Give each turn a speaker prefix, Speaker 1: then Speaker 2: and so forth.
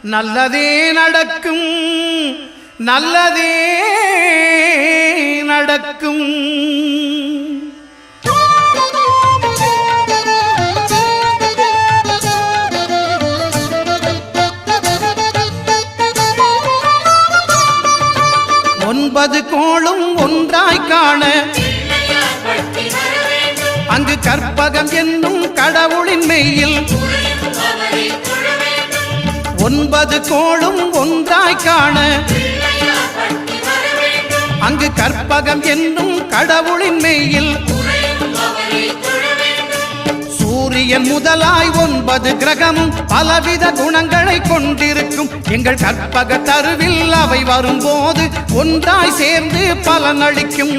Speaker 1: நல்லதே நடக்கும், நல்லதே நடக்கும். 9 கோளும் ஒன்றாய் காண அங்கு கற்பகம் என்னும் கடவுளின் மெய்யில் 9 கோளும் ஒன்றாய் காண அங்கு கற்பகம் என்னும் கடவுளின் மெய்யில் சூரியன் முதலாய் 9 கிரகமும் பலவித குணங்களை கொண்டிருக்கும். எங்கள் கற்பக தருவில் அவை வரும்போது ஒன்றாய் சேர்ந்து பலனளிக்கும்.